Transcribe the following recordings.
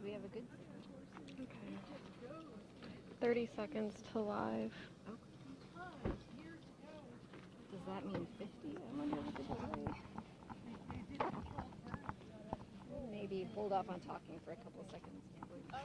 We have a good. Okay. 30 seconds to live. Okay. Does that mean 50? I wonder what the delay. Maybe hold off on talking for a couple seconds before we start.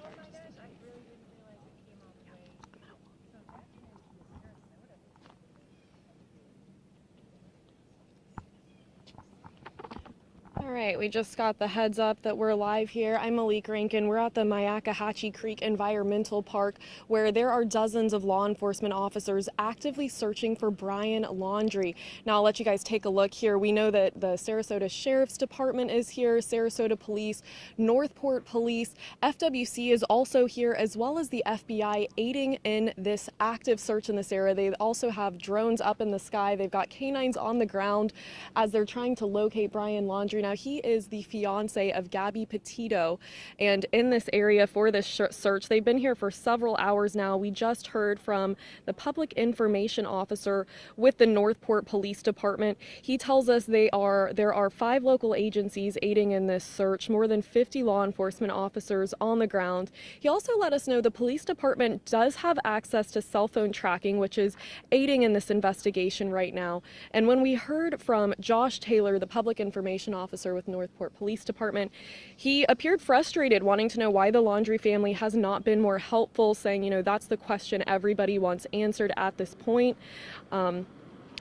All right, we just got the heads up that we're live here. I'm Malik Rankin. We're at the Myakkahatchee Creek Environmental Park, where there are dozens of law enforcement officers actively searching for Brian Laundrie. Now, I'll let you guys take a look here. We know that the Sarasota Sheriff's Department is here, Sarasota Police, Northport Police, FWC is also here, as well as the FBI aiding in this active search in this area. They also have drones up in the sky. They've got canines on the ground as they're trying to locate Brian Laundrie. Now, he is the fiance of Gabby Petito, and in this area for this search, they've been here for several hours now. We just heard from the public information officer with the Northport Police Department. He tells us there are 5 local agencies aiding in this search, more than 50 law enforcement officers on the ground. He also let us know the police department does have access to cell phone tracking, which is aiding in this investigation right now. And when we heard from Josh Taylor, the public information officer with Northport Police Department, he appeared frustrated, wanting to know why the Laundrie family has not been more helpful, saying, you know, that's the question everybody wants answered at this point.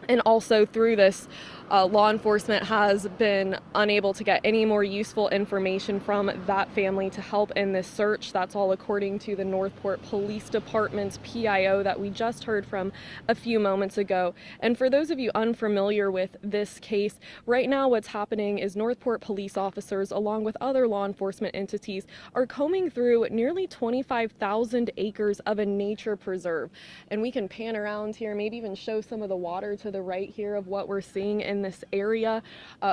And also through this, law enforcement has been unable to get any more useful information from that family to help in this search. That's all according to the Northport Police Department's PIO that we just heard from a few moments ago. And for those of you unfamiliar with this case, right now what's happening is Northport police officers, along with other law enforcement entities, are combing through nearly 25,000 acres of a nature preserve. And we can pan around here, maybe even show some of the water to the right here of what we're seeing in this area.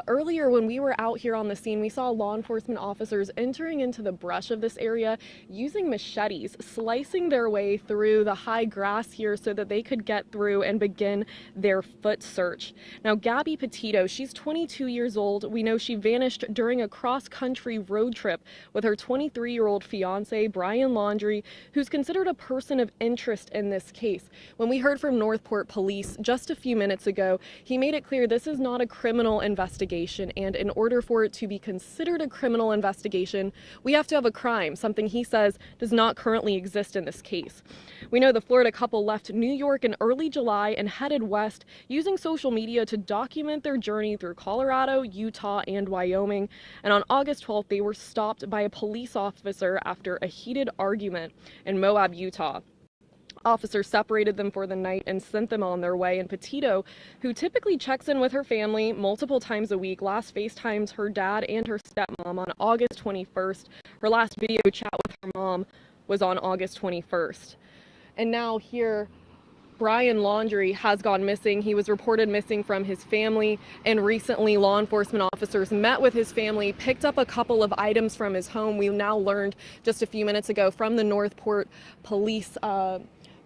Earlier when we were out here on the scene, we saw law enforcement officers entering into the brush of this area using machetes, slicing their way through the high grass here so that they could get through and begin their foot search. Now, Gabby Petito, she's 22 years old. We know she vanished during a cross-country road trip with her 23-year-old fiance, Brian Laundrie, who's considered a person of interest in this case. When we heard from Northport Police just a few minutes ago, he made it clear this is not a criminal investigation, and in order for it to be considered a criminal investigation, we have to have a crime, something he says does not currently exist in this case. We know the Florida couple left New York in early July and headed west using social media to document their journey through Colorado, Utah, and Wyoming. And on August 12th, they were stopped by a police officer after a heated argument in Moab, Utah. Officers separated them for the night and sent them on their way. And Petito, who typically checks in with her family multiple times a week, last FaceTimed her dad and her stepmom on August 21st. Her last video chat with her mom was on August 21st. And now here, Brian Laundrie has gone missing. He was reported missing from his family, and recently law enforcement officers met with his family, picked up a couple of items from his home. We now learned just a few minutes ago from the Northport Police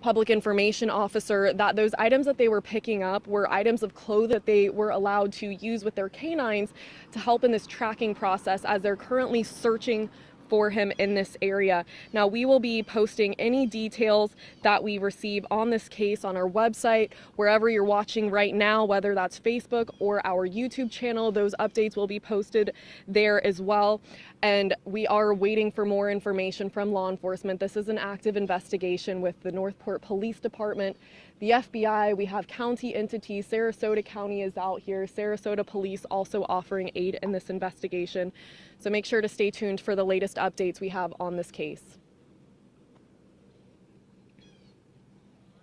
public information officer that those items that they were picking up were items of clothing that they were allowed to use with their canines to help in this tracking process as they're currently searching for him in this area. Now, we will be posting any details that we receive on this case on our website, wherever you're watching right now, whether that's Facebook or our YouTube channel. Those updates will be posted there as well. And we are waiting for more information from law enforcement. This is an active investigation with the Northport Police Department, the FBI. We have county entities. Sarasota County is out here. Sarasota Police also offering aid in this investigation. So make sure to stay tuned for the latest updates we have on this case.